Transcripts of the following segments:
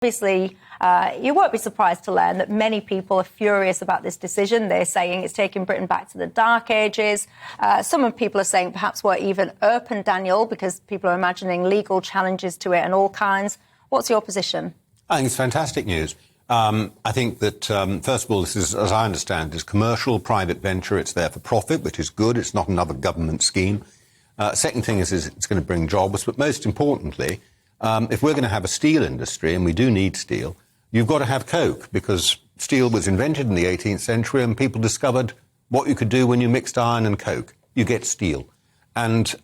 Obviously, you won't be surprised to learn that many people are furious about this decision. They're saying it's taking Britain back to the dark ages. Some people are saying perhaps we're even open, Daniel, because people are imagining legal challenges to it and all kinds. What's your position? I think it's fantastic news. I think that, first of all, this is, as I understand, is commercial, private venture. It's there for profit, which is good. It's not another government scheme. Second thing is it's going to bring jobs. But most importantly, if we're going to have a steel industry, and we do need steel, you've got to have coke, because steel was invented in the 18th century and people discovered what you could do when you mixed iron and coke. You get steel. And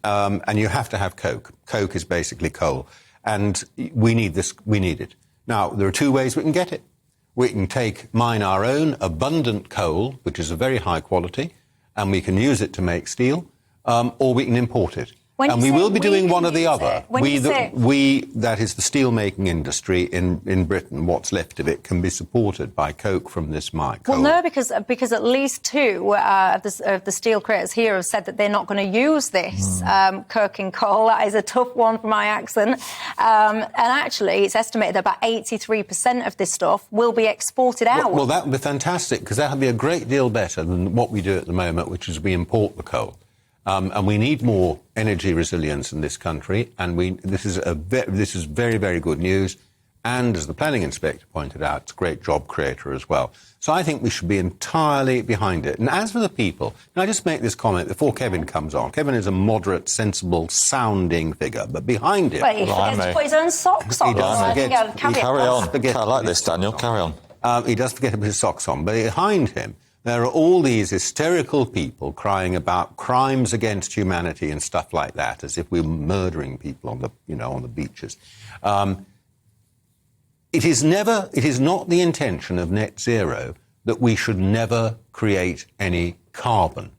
you have to have coke. Coke is basically coal. And we need this. We need it. Now, there are two ways we can get it. We can mine our own abundant coal, which is of very high quality, and we can use it to make steel, or we can import it. And we will be doing one or the other. That is the steel-making industry in Britain, what's left of it, can be supported by coke from this mine. Well, no, because at least two of the steel creators here have said that they're not going to use this coking coal. That is a tough one for my accent. And actually, it's estimated that about 83% of this stuff will be exported out. Well, that would be fantastic, because that would be a great deal better than what we do at the moment, which is we import the coal. And we need more energy resilience in this country, and this is very, very good news. And as the planning inspector pointed out, it's a great job creator as well. So I think we should be entirely behind it. And as for the people, can I just make this comment before Kevin comes on? Kevin is a moderate, sensible, sounding figure, but behind him... Well, he forgets to put his own socks on. He does forget. Carry on. I like this, Daniel. Carry on. He does forget to put his socks on, but behind him there are all these hysterical people crying about crimes against humanity and stuff like that, as if we're murdering people on the beaches. It is not the intention of net zero that we should never create any carbon.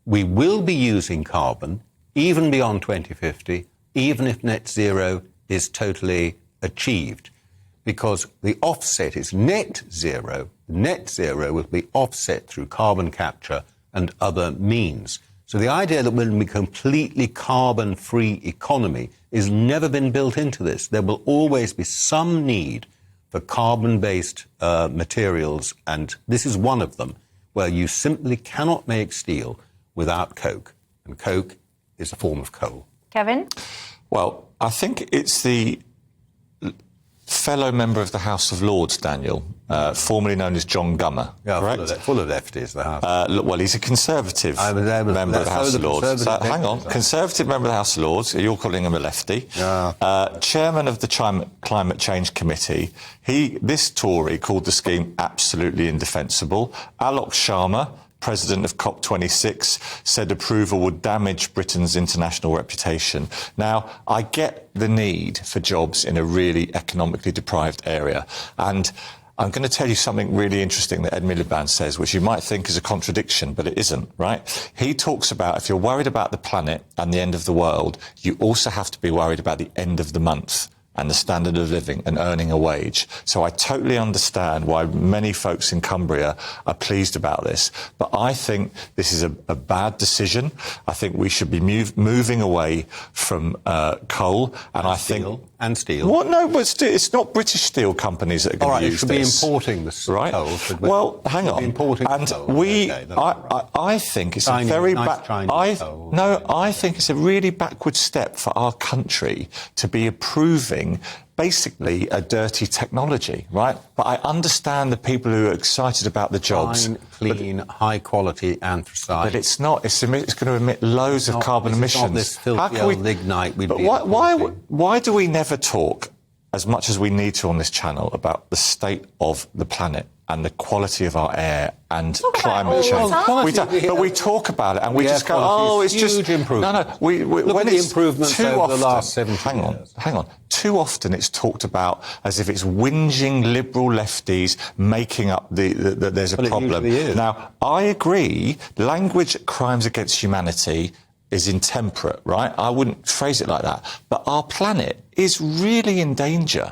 We will be using carbon even beyond 2050, even if net zero is totally achieved, because the offset is net zero. Net zero will be offset through carbon capture and other means. So the idea that we're going to be a completely carbon-free economy has never been built into this. There will always be some need for carbon-based materials, and this is one of them, where you simply cannot make steel without coke, and coke is a form of coal. Kevin? Well, I think it's the fellow member of the House of Lords, Daniel, formerly known as John Gummer, correct? Full of lefties, the House. Well, he's a Conservative member of the House of Lords. Hang on, Conservative member of the House of Lords, you're calling him a lefty. Yeah. Chairman of the Climate Change Committee. This Tory called the scheme absolutely indefensible. Alok Sharma, President of COP26, said approval would damage Britain's international reputation. Now, I get the need for jobs in a really economically deprived area. And I'm going to tell you something really interesting that Ed Miliband says, which you might think is a contradiction, but it isn't, right? He talks about if you're worried about the planet and the end of the world, you also have to be worried about the end of the month and the standard of living and earning a wage. So I totally understand why many folks in Cumbria are pleased about this. But I think this is a bad decision. I think we should be moving away from coal. And steel. What? No, but it's not British steel companies that are going to use this. All right, you should be importing the right? coal. Well, hang on. I think it's a very I think it's a really backward step for our country to be approving basically a dirty technology, right? But I understand the people who are excited about the jobs. Fine, clean, high-quality anthracite. But it's not. It's going to emit loads of carbon emissions. Not this filthy old lignite we'd be why do we never talk as much as we need to on this channel about the state of the planet and the quality of our air and climate change? But we talk about it and we just go, oh, it's just... huge improvement. No, Look at the improvements over the last 70 years. Hang on. Too often it's talked about as if it's whinging liberal lefties making up that there's a problem. It usually is. Now, I agree, language crimes against humanity is intemperate, right? I wouldn't phrase it like that. But our planet is really in danger.